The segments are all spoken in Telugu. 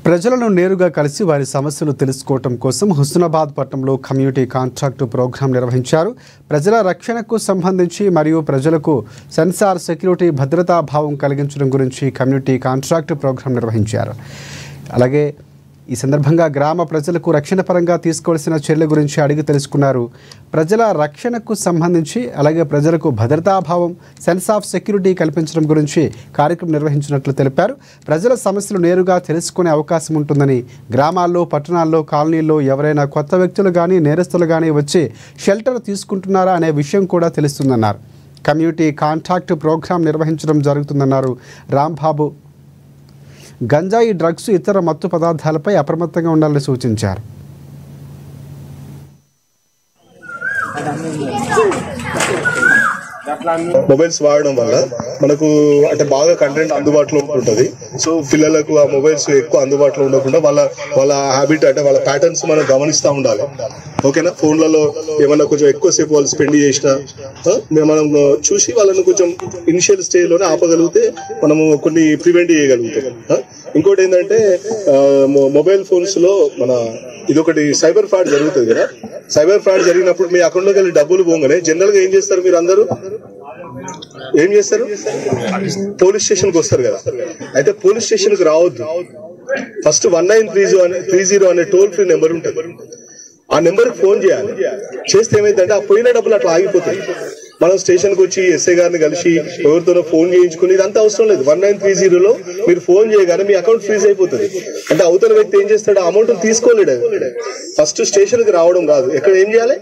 ప్రజలను నేరుగా కలిసి వారి సమస్యలు తెలుసుకోవడం కోసం హుస్నాబాద్ పట్టణంలో కమ్యూనిటీ కాంట్రాక్ట్ ప్రోగ్రాం నిర్వహించారు. ప్రజల రక్షణకు సంబంధించి మరియు ప్రజలకు సెన్సార్ సెక్యూరిటీ భద్రతా భావం కలిగించడం గురించి కమ్యూనిటీ కాంట్రాక్ట్ ప్రోగ్రాం నిర్వహించారు. అలాగే ఈ సందర్భంగా గ్రామ ప్రజలకు రక్షణ పరంగా తీసుకోవాల్సిన చర్యల గురించి అడిగి తెలుసుకున్నారు. ప్రజల రక్షణకు సంబంధించి అలాగే ప్రజలకు భద్రతాభావం సెన్స్ ఆఫ్ సెక్యూరిటీ కల్పించడం గురించి కార్యక్రమం నిర్వహించినట్లు తెలిపారు. ప్రజల సమస్యలు నేరుగా తెలుసుకునే అవకాశం ఉంటుందని, గ్రామాల్లో పట్టణాల్లో కాలనీల్లో ఎవరైనా కొత్త వ్యక్తులు కానీ నేరస్తులు కానీ వచ్చి షెల్టర్ తీసుకుంటున్నారా అనే విషయం కూడా తెలుస్తుందన్నారు. కమ్యూనిటీ కాంటాక్ట్ ప్రోగ్రాం నిర్వహించడం జరుగుతుందన్నారు రాంబాబు. గంజాయి, డ్రగ్స్, ఇతర మత్తు పదార్థాలపై అప్రమత్తంగా ఉండాలని సూచించారు. మొబైల్స్ వాడడం వల్ల మనకు అంటే బాగా కంటెంట్ అందుబాటులో ఉంటుంది. సో పిల్లలకు ఆ మొబైల్స్ ఎక్కువ అందుబాటులో ఉండకుండా వాళ్ళ హ్యాబిట్ అంటే వాళ్ళ ప్యాటర్న్స్ మనం గమనిస్తూ ఉండాలి. ఓకేనా, ఫోన్లలో ఏమన్నా కొంచెం ఎక్కువసేపు వాళ్ళు స్పెండ్ చేసినా మనం చూసి వాళ్ళని కొంచెం ఇనిషియల్ స్టేజ్ లోనే ఆపగలిగితే మనము కొన్ని ప్రివెంట్ చేయగలుగుతాం. ఇంకోటి ఏంటంటే మొబైల్ ఫోన్స్ లో మన ఇదొకటి సైబర్ ఫ్రాడ్ జరుగుతుంది కదా. సైబర్ ఫ్రాడ్ జరిగినప్పుడు మీ అకౌంట్ లోకి వెళ్ళి డబ్బులు పోగానే జనరల్ గా ఏం చేస్తారు, మీరు అందరూ ఏం చేస్తారు, పోలీస్ స్టేషన్ కి వస్తారు కదా. అయితే పోలీస్ స్టేషన్ కి రావద్దు. ఫస్ట్ 1930 అనే టోల్ ఫ్రీ నెంబర్ ఉంటుంది. ఆ నెంబర్ కి ఫోన్ చేయాలి. చేస్తే ఏమైందంటే ఆ పోయిన డబ్బులు అట్లా ఆగిపోతాయి. మనం స్టేషన్ కి వచ్చి ఎస్ఐ గారిని కలిసి ఎవరితోనో ఫోన్ చేయించుకుని ఇదంతా అవసరం లేదు. 1930లో మీరు ఫోన్ చేయగానే మీ అకౌంట్ ఫ్రీజ్ అయిపోతుంది. అంటే అవతల వ్యక్తి ఏం చేస్తాడు, ఆ అమౌంట్ తీసుకోలేడు. ఫస్ట్ స్టేషన్ కి రావడం కాదు, ఎక్కడ ఏం చేయాలి,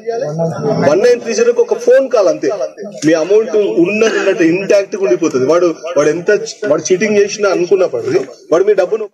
1930కి ఒక ఫోన్ కాల్ అంతే. మీ అమౌంట్ ఉన్నట్టు ఇంటాక్ట్ గా ఉండిపోతుంది. వాడు చీటింగ్ చేసినా అనుకున్నప్పటికీ వాడు మీ డబ్బును